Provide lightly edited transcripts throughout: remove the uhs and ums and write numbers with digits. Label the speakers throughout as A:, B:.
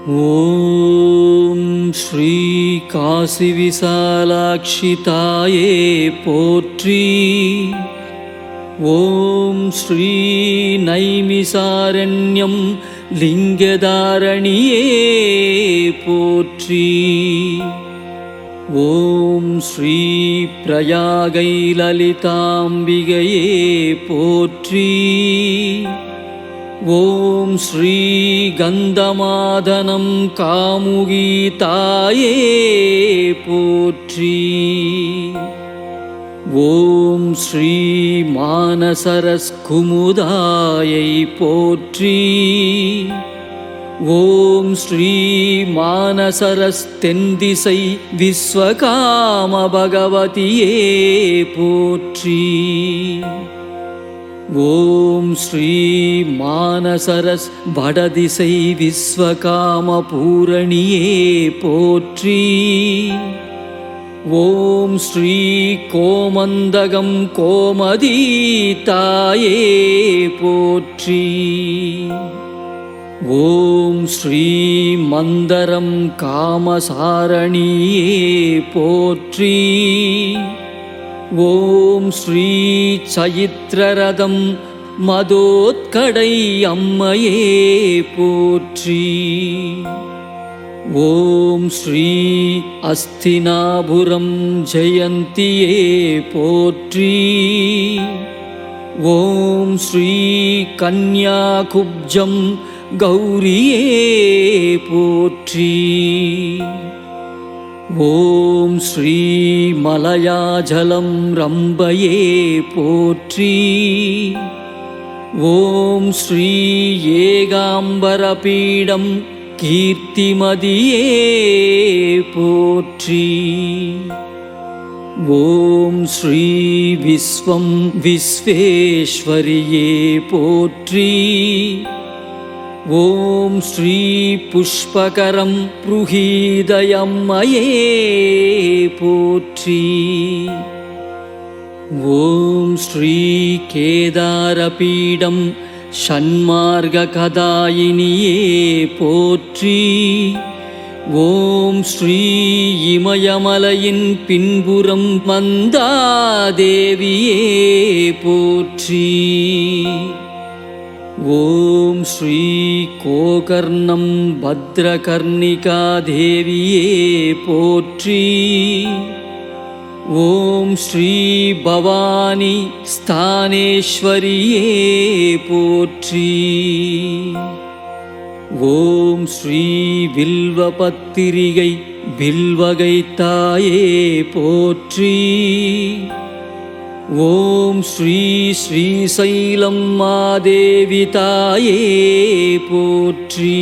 A: ஓம் ஸ்ரீ காசி விசாலாட்சி தாயே போற்றி. ஓம் ஸ்ரீ நைமிசாரண்யம் லிங்கதாரணியே போற்றி. ஓம் ஸ்ரீ பிரயாகை லலிதாம்பிகையே போற்றி. ஓம் ஸ்ரீ கந்தமாதனம் காமுகி தாயே போற்றி. ஓம் ஸ்ரீ மானசரஸ் குமுதாயை போற்றி. ஓம் ஸ்ரீ மானசரஸ் தென்திசை விஸ்வகாம பகவதியே போற்றி. ஓம் ஸ்ரீ மானசரஸ் வடதிசை விஸ்வகாம பூரணியே போற்றி. ஓம் ஸ்ரீ கோமந்தகம் கோமதி தாயே போற்றி. ஓம் ஸ்ரீ மந்தரம் காமசாரணியே போற்றி. ஓம் ஸ்ரீ சயித்ரரதம் மதோத்கடை அம்மையே போற்றி. ஓம் ஸ்ரீ அஸ்தினாபுரம் ஜெயந்தியே போற்றி. ஓம் ஸ்ரீ கன்யாகுப்ஜம் கௌரியே போற்றி. ஓம் ஸ்ரீ மலயாஜலம் ரம்பையே போற்றி. ஓம் ஸ்ரீ ஏகாம்பரபீடம் கீர்த்திமதியே போற்றி. ஓம் ஸ்ரீ விஸ்வம் விஸ்வேஸ்வரியே போற்றி. ஓம் ஸ்ரீ புஷ்பகரம் புருஹீதயம்மையே போற்றி. ஓம் ஸ்ரீ கேதாரபீடம் ஷண்மார்ககதாயினியே போற்றி. ஓம் ஸ்ரீ இமயமலையின் பின்புறம் மந்தாதேவியே போற்றி. ஓம் ஸ்ரீ கோகர்ணம் பத்ரகர்ணிகா தேவியே போற்றி. ஓம் ஸ்ரீ பவானி ஸ்தானேஸ்வரியே போற்றி. ஓம் ஸ்ரீ வில்வபத்திரிகை வில்வகை தாயே போற்றி. ஓம் ஸ்ரீ ஸ்ரீசைலம் மாதேவி தாயே போற்றி.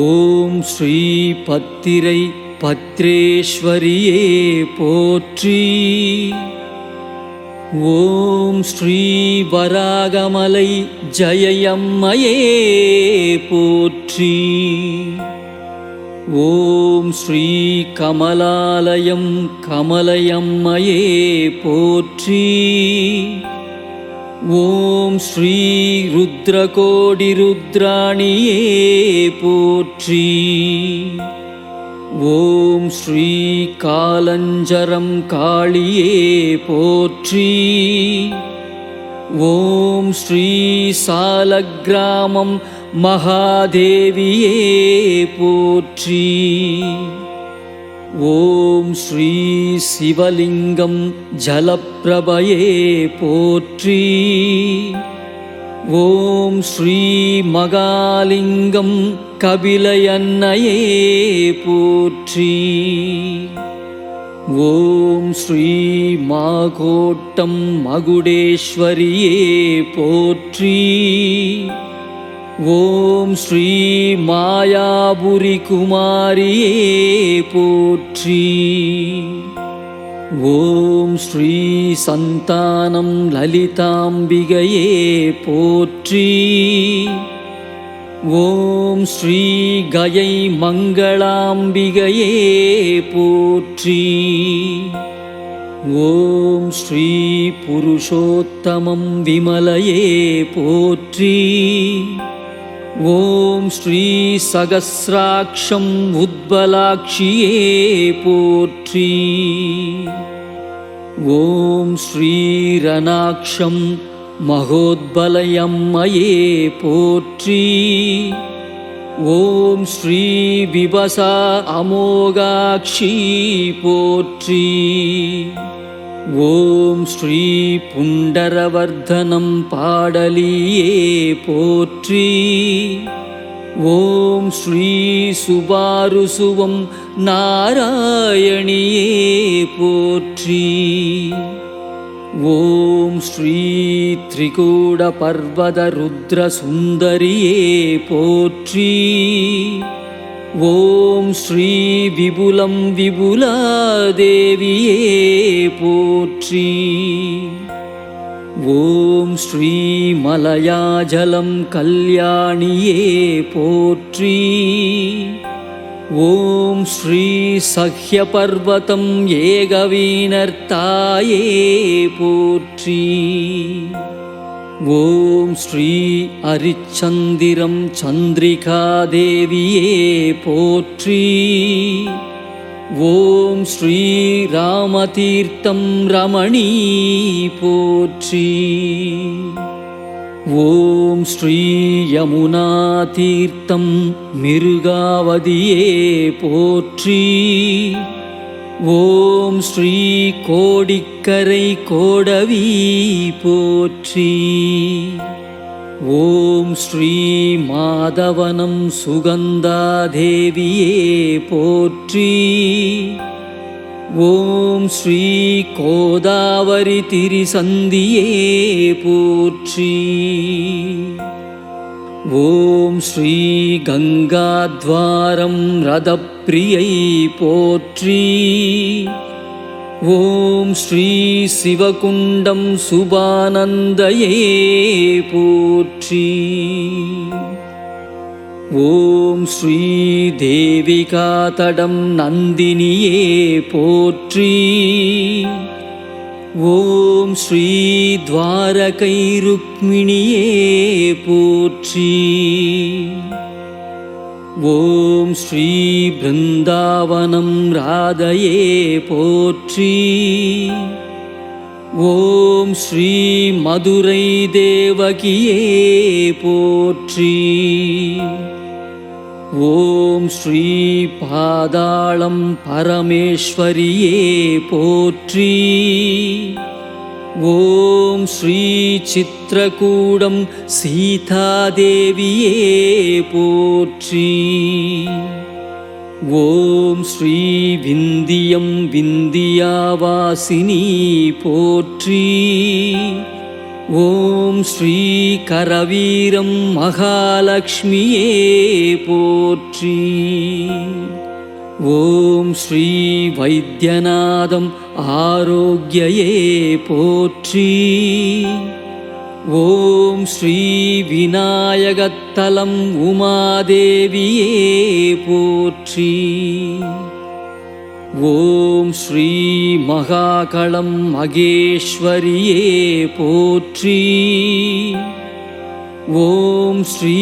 A: ஓம் ஸ்ரீ பத்திரை பத்ரேஸ்வரியே போற்றி. ஓம் ஸ்ரீ வராகமலை ஜெயம்மையே போற்றி. ஓம் ஸ்ரீ கமலாலயம் கமலயம்மையே போற்றி. ஓம் ஸ்ரீ ருத்ரகோடி ருத்ராணியே போற்றி. ஓம் ஸ்ரீ காலஞ்சரம் காளியே போற்றி. ஓம் ஸ்ரீ சாலக்கிராமம் மகாதேவியே போற்றி. ஓம் ஸ்ரீ சிவலிங்கம் ஜலப்பிரபையே போற்றி. ஓம் ஸ்ரீ மகாலிங்கம் கபிலயன்னையே போற்றி. ஓம் ஸ்ரீ மாகோட்டம் மகுடேஸ்வரியே போற்றி. ஓம் ஸ்ரீ மாயாபுரி குமாரியே போற்றி. ஓம் ஸ்ரீ சந்தானம் லலிதாம்பிகையே போற்றி. ஓம் ஸ்ரீ கயை மங்களாம்பிகையே போற்றி. ஓம் ஸ்ரீ புருஷோத்தமம் விமலையே போற்றி. ஓம் ஸ்ரீ சகஸ்ராட்சம் உத்பலாக்ஷியே போற்றி. ஓம் ஸ்ரீரநாக்ஷம் மகோத்பலயம்மையே போற்றி. ஓம் ஸ்ரீ விபசா அமோகாக்ஷி போற்றி. ஓம் ஸ்ரீ புண்டரவர்தனம் பாடலியே போற்றி. ஓம் ஸ்ரீ சுபாருசுவம் நாராயணியே போற்றி. ஓம் ஸ்ரீ திரிகூட பர்வத ருத்ர சுந்தரியே போற்றி. ஓம் ஸ்ரீ விபுலம் விபுலா தேவியே போற்றி. ஓம் ஸ்ரீ மலயாஜலம் கல்யாணியே போற்றி. ஓம் ஸ்ரீ சஹ்யபர்வதம் ஏகவீனர்த்தாயே போற்றி. ஓம் ஸ்ரீ அரிச்சந்திரம் சந்திரிகா தேவியே போற்றி. ஓம் ஸ்ரீ ராமதீர்த்தம் ரமணீ போற்றி. ஓம் ஸ்ரீ யமுனா தீர்த்தம் மிருகாவதியே போற்றி. ஓம் ஸ்ரீ கோடிக்கரை கோடவி போற்றி. ஓம் ஸ்ரீ மாதவனம் சுகந்தாதேவியே போற்றி. ஓம் ஸ்ரீ கோதாவரி திரிசந்தியே போற்றி. ஓம் ஸ்ரீ கங்காத்வாரம் ரதப்பிரியை போற்றி. ஓம் ஸ்ரீ சிவகுண்டம் சுபானந்தயே போற்றி. ஓம் ஸ்ரீ தேவிகாதடம் நந்தினியே போற்றி. ஓம் ஸ்ரீ துவாரகை ருக்மிணியே போற்றி. ஓம் ஸ்ரீ பிருந்தாவனம் ராதையே போற்றி. ஓம் ஸ்ரீ மதுரை தேவகியே போற்றி. ஓம் ஸ்ரீ பாதாளம் பரமேஸ்வரியே போற்றி. ஓம் ஸ்ரீ சித்ரகூடம் சீதாதேவியே போற்றி. ஓம் ஸ்ரீ விந்தியம் விந்தியாவாசினி போற்றி. ஓம் ஸ்ரீ கரவீரம் மகாலக்ஷ்மியே போற்றி. ஓம் ஸ்ரீ வைத்தியநாதம் ஆரோக்கியயே போற்றி. ஓம் ஸ்ரீ விநாயகத்தலம் உமாதேவியே போற்றி. ஓம் ஸ்ரீ மகாகளம் மகேஸ்வரியே போற்றி. ஓம் ஸ்ரீ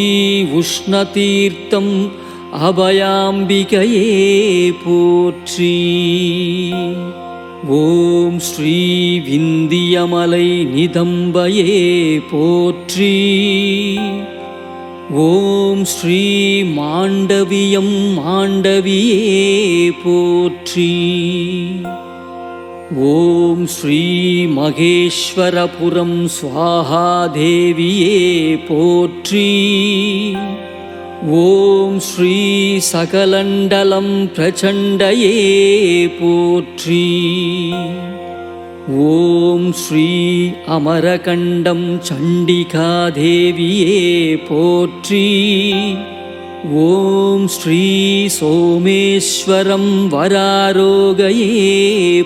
A: உஷ்ணதீர்த்தம் அபயாம்பிகையே போற்றி. ஓம் ஸ்ரீ விந்தியமலை நிதம்பையே போற்றி. ஓம் ஸ்ரீ மாண்டவியம் மாண்டவியே போற்றி. ஓம் ஸ்ரீ மகேஸ்வரபுரம் ஸ்வாஹாதேவியே போற்றி. ஓம் ஸ்ரீ சகலண்டலம் பிரச்சண்டயே போற்றி. ஓம் ஸ்ரீ அமரகண்டம் சண்டிகாதேவியே போற்றி. ஓம் ஸ்ரீ சோமேஸ்வரம் வராரோகயே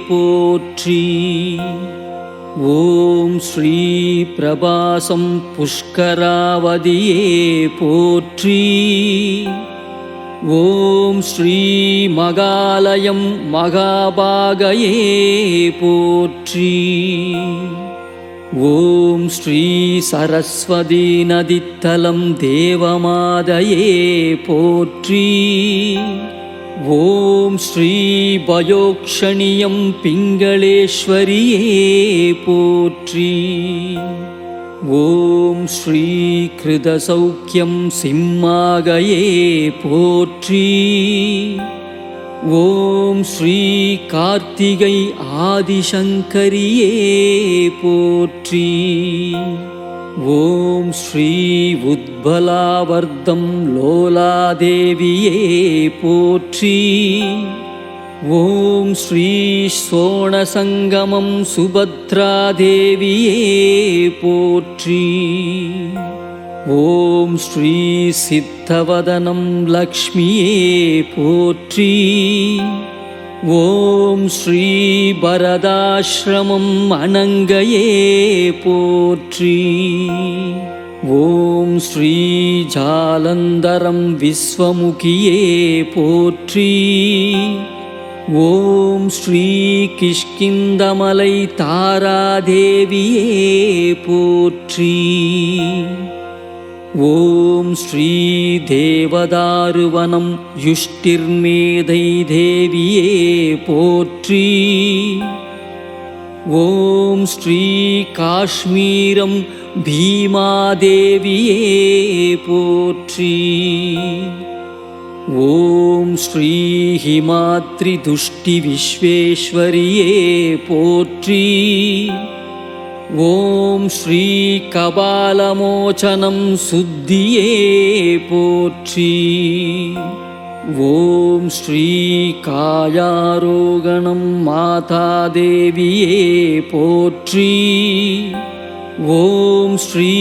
A: போற்றி. ஓம் ஸ்ரீ பிரபாசம் புஷ்கராவதியே போற்றி. ஓம் ஸ்ரீ மகாலயம் மகாபாகயே போற்றி. ஓம் ஸ்ரீ சரஸ்வதி நதித்தலம் தேவமாதையே போற்றி. ஓம் ஸ்ரீ பயோக்ஷணியம் பிங்களேஸ்வரியே போற்றி. ஓம் ஸ்ரீ கிருதசௌக்கியம் சிம்மாகையே போற்றி. ஓம் ஸ்ரீ கார்த்திகை ஆதிசங்கரியே போற்றி. ஓம் ஸ்ரீ உத்பலாவர்தம் லோலாதேவியே போற்றி. ஓம் ஸ்ரீ சோணசங்கமம் சுபத்ராதேவியே போற்றி. ஓம் ஸ்ரீ சித்தவதனம் லக்ஷ்மியே போற்றி. ஓம் ஸ்ரீ பரதாஸ்ரமம் அனங்கையே போற்றி. ஓம் ஸ்ரீ ஜாலந்தரம் விஸ்வமுகியே போற்றி. ஓம் ஸ்ரீ கிஷ்கிந்தமலை தாராதேவியே போற்றி. ஓம் ஸ்ரீ தேவதாருவனம் யுஷ்டிர்மேதை தேவியே போற்றி. ஓம் ஸ்ரீ காஷ்மீரம் பீமாதேவியே போற்றி. ஓம் ஸ்ரீ ஹிமாத்ரி துஷ்டி விஸ்வேஸ்வரியே போற்றி. ஓம் ஸ்ரீ கபாலமோசனம் சுத்தியே போற்றி. ஓம் ஸ்ரீ காயாரோகணம் மாதாதேவியே போற்றி. ஓம் ஸ்ரீ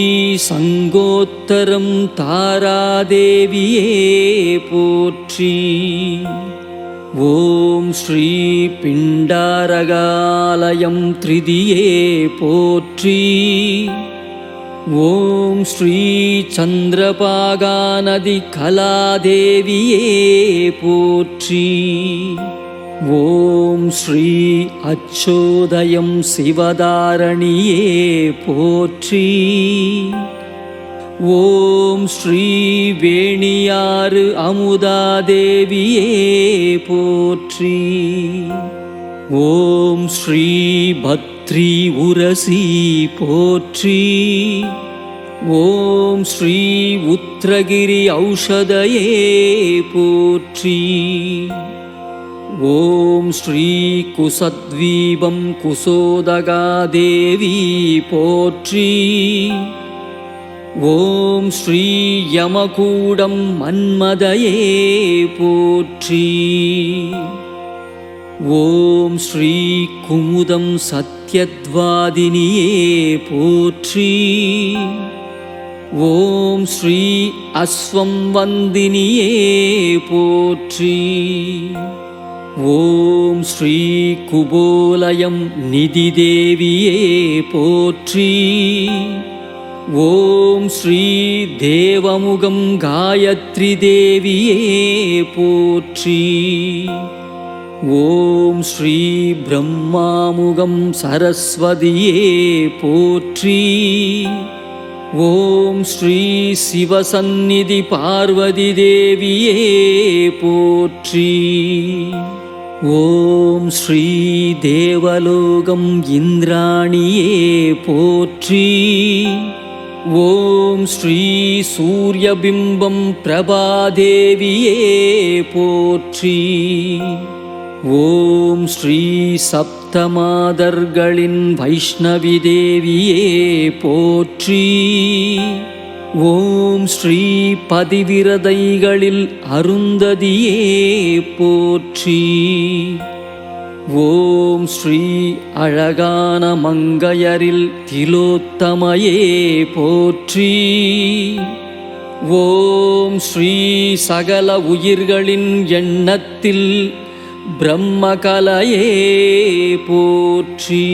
A: சங்கோத்தரம் தாராதேவியே போற்றி. ஓம் ஸ்ரீ பிண்டாரகாலயம் த்ரிதியே போற்றி. ஓம் ஸ்ரீ சந்திரபாகாநதி கலாதேவியே போற்றி. ஓம் ஸ்ரீ அச்சோதயம் சிவதாரணியே போற்றி. ஓம் ஸ்ரீ வேணியாறு அமுதாதேவியே போற்றி. ஓம் ஸ்ரீ பத்ரி உரசி போற்றி. ஓம் ஸ்ரீ உத்திரகிரி ஔஷதயே போற்றி. ஓம் ஸ்ரீ குசத்வீபம் குசோதகாதேவி போற்றி. ஓம் ஸ்ரீ யமகூடம் மன்மதையே போற்றி. ஓம் ஸ்ரீ குமுதம் சத்யத்வாதினியே போற்றி. ஓம் ஸ்ரீ அஸ்வம் வந்தினியே போற்றி. ஓம் ஸ்ரீ குபோலயம் நிதிதேவியே போற்றி. ஓம் ஸ்ரீ தேவமுகம் காயத்ரி தேவியே போற்றி. ஓம் ஸ்ரீ பிரம்மாமுகம் சரஸ்வதியே போற்றி. ஓம் ஸ்ரீ சிவசந்நிதி பார்வதி தேவியே போற்றி. ஓம் ஸ்ரீ தேவலோகம் இந்திராணியே போற்றி. ஓம் ஸ்ரீ சூரியபிம்பம் பிரபாதேவியே போற்றி. ஓம் ஸ்ரீ சப்தமாதர்களின் வைஷ்ணவி தேவியே போற்றி. ஓம் ஸ்ரீ பதிவிரதைகளில் அருந்ததியே போற்றி. ஓம் ஸ்ரீ அழகான மங்கையரில் திலோத்தமையே போற்றி. ஓம் ஸ்ரீ சகல உயிர்களின் எண்ணத்தில் பிரம்மகலையே போற்றி.